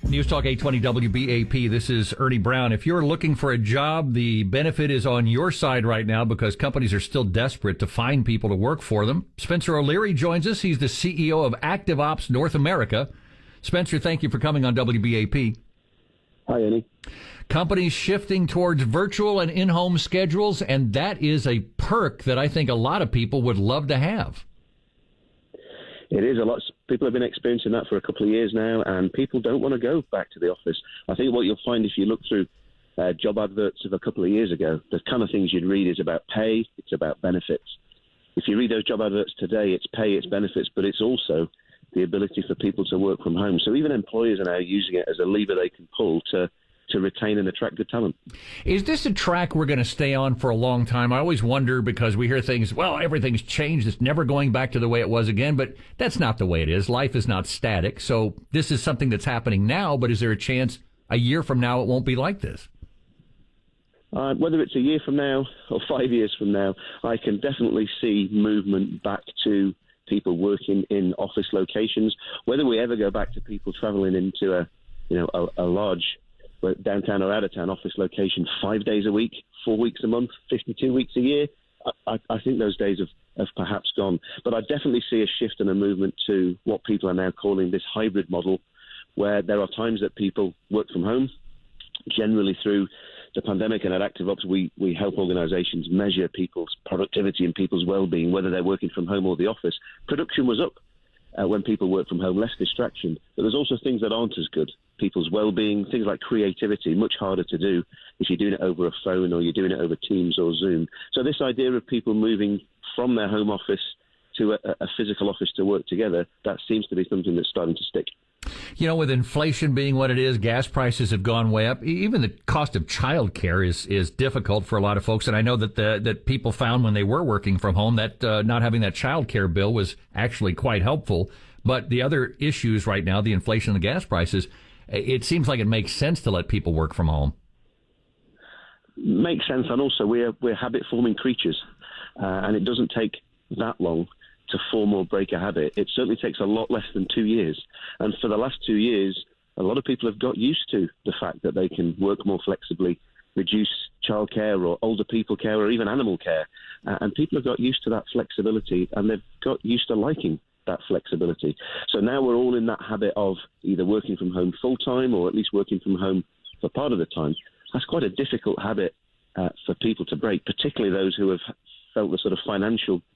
News Talk 820 WBAP. This is Ernie Brown. If you're looking for a job, the benefit is on your side right now because companies are still desperate to find people to work for them. Spencer O'Leary joins us. He's the CEO of Active Ops North America. Spencer, thank you for coming on WBAP. Hi, Ernie. Companies shifting towards virtual and in-home schedules, and that is a perk that I think a lot of people would love to have. It is a lot. People have been experiencing that for a couple of years now, and people don't want to go back to the office. I think what you'll find if you look through job adverts of a couple of years ago, the kind of things you'd read is about pay, it's about benefits. If you read those job adverts today, it's pay, it's benefits, but it's also the ability for people to work from home. So even employers are now using it as a lever they can pull to retain and attract good talent. Is this a track we're going to stay on for a long time? I always wonder because we hear things, well, everything's changed. It's never going back to the way it was again, but that's not the way it is. Life is not static. So this is something that's happening now, but is there a chance a year from now it won't be like this? Whether it's a year from now or 5 years from now, I can definitely see movement back to people working in office locations. Whether we ever go back to people traveling into a large downtown or out-of-town office location 5 days a week, 4 weeks a month, 52 weeks a year, I think those days have perhaps gone. But I definitely see a shift and a movement to what people are now calling this hybrid model, where there are times that people work from home. Generally through the pandemic and at Active Ops, we help organizations measure people's productivity and people's well-being, whether they're working from home or the office. Production was up when people work from home, less distraction. But there's also things that aren't as good. People's well-being, things like creativity, much harder to do if you're doing it over a phone or you're doing it over Teams or Zoom. So this idea of people moving from their home office to a physical office to work together, that seems to be something that's starting to stick. You know, with inflation being what it is, gas prices have gone way up. Even the cost of childcare is difficult for a lot of folks. And I know that people found when they were working from home that not having that childcare bill was actually quite helpful. But the other issues right now, the inflation and the gas prices, it seems like it makes sense to let people work from home. Makes sense. And also we're habit-forming creatures. And it doesn't take that long to form or break a habit. It certainly takes a lot less than 2 years. And for the last 2 years, a lot of people have got used to the fact that they can work more flexibly, reduce childcare or older people care or even animal care. And people have got used to that flexibility and they've got used to liking that flexibility. So now we're all in that habit of either working from home full-time or at least working from home for part of the time. That's quite a difficult habit for people to break, particularly those who have felt the sort of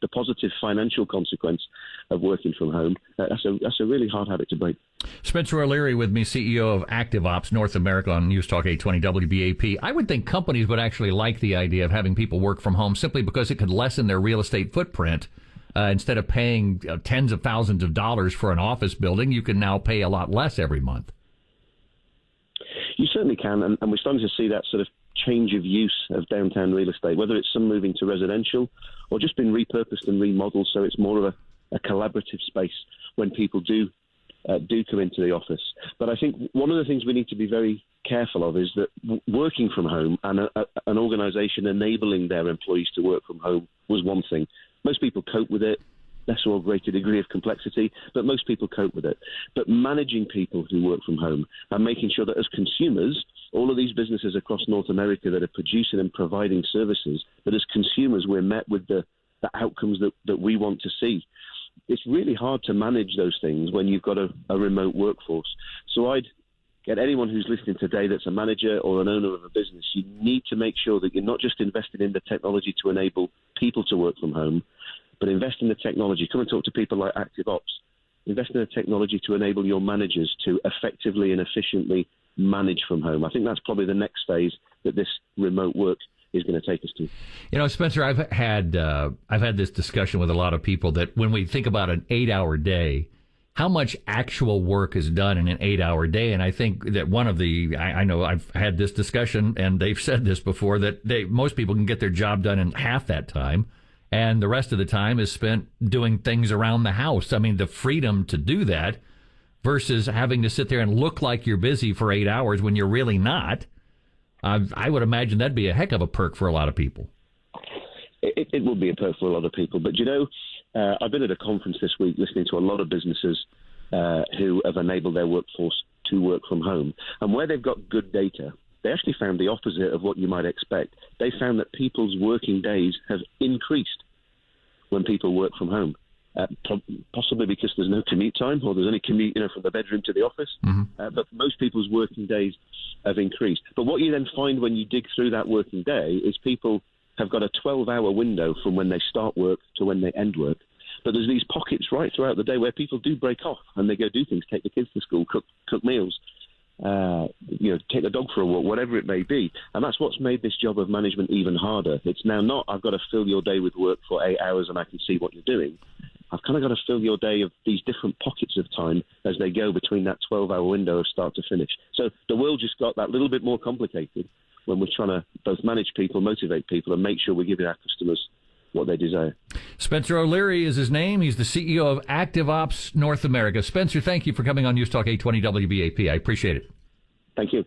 the positive financial consequence of working from home. That's a really hard habit to break. Spencer O'Leary with me, CEO of Active Ops North America on News Talk 820 WBAP. I would think companies would actually like the idea of having people work from home simply because it could lessen their real estate footprint. Instead of paying tens of thousands of dollars for an office building, you can now pay a lot less every month. You certainly can, and we're starting to see that sort of change of use of downtown real estate, whether it's some moving to residential or just been repurposed and remodeled so it's more of a collaborative space when people do come into the office. But I think one of the things we need to be very careful of is that working from home and an organisation enabling their employees to work from home was one thing. Most people cope with it, lesser or greater degree of complexity, but most people cope with it. But managing people who work from home and making sure that as consumers, all of these businesses across North America that are producing and providing services, that as consumers we're met with the outcomes that we want to see. It's really hard to manage those things when you've got a remote workforce. So I'd get anyone who's listening today that's a manager or an owner of a business, you need to make sure that you're not just investing in the technology to enable people to work from home, but invest in the technology. Come and talk to people like Active Ops. Invest in the technology to enable your managers to effectively and efficiently manage from home. I think that's probably the next phase that this remote work is going to take us to. You know, Spencer, I've had this discussion with a lot of people that when we think about an 8-hour day, how much actual work is done in an 8-hour day. And I think that I know I've had this discussion and they've said this before, that most people can get their job done in half that time. And the rest of the time is spent doing things around the house. I mean, the freedom to do that versus having to sit there and look like you're busy for 8 hours when you're really not. I would imagine that'd be a heck of a perk for a lot of people. It will be a perk for a lot of people. But, I've been at a conference this week listening to a lot of businesses who have enabled their workforce to work from home. And where they've got good data, they actually found the opposite of what you might expect. They found that people's working days have increased when people work from home. Possibly because there's no commute time, or there's only commute, from the bedroom to the office. Mm-hmm. But most people's working days have increased. But what you then find when you dig through that working day is people have got a 12-hour window from when they start work to when they end work. But there's these pockets right throughout the day where people do break off and they go do things, take the kids to school, cook meals, take the dog for a walk, whatever it may be. And that's what's made this job of management even harder. It's now not, I've got to fill your day with work for 8 hours and I can see what you're doing. I've kind of got to fill your day of these different pockets of time as they go between that 12-hour window of start to finish. So the world just got that little bit more complicated when we're trying to both manage people, motivate people, and make sure we're giving our customers what they desire. Spencer O'Leary is his name. He's the CEO of Active Ops North America. Spencer, thank you for coming on News Talk 820 WBAP. I appreciate it. Thank you.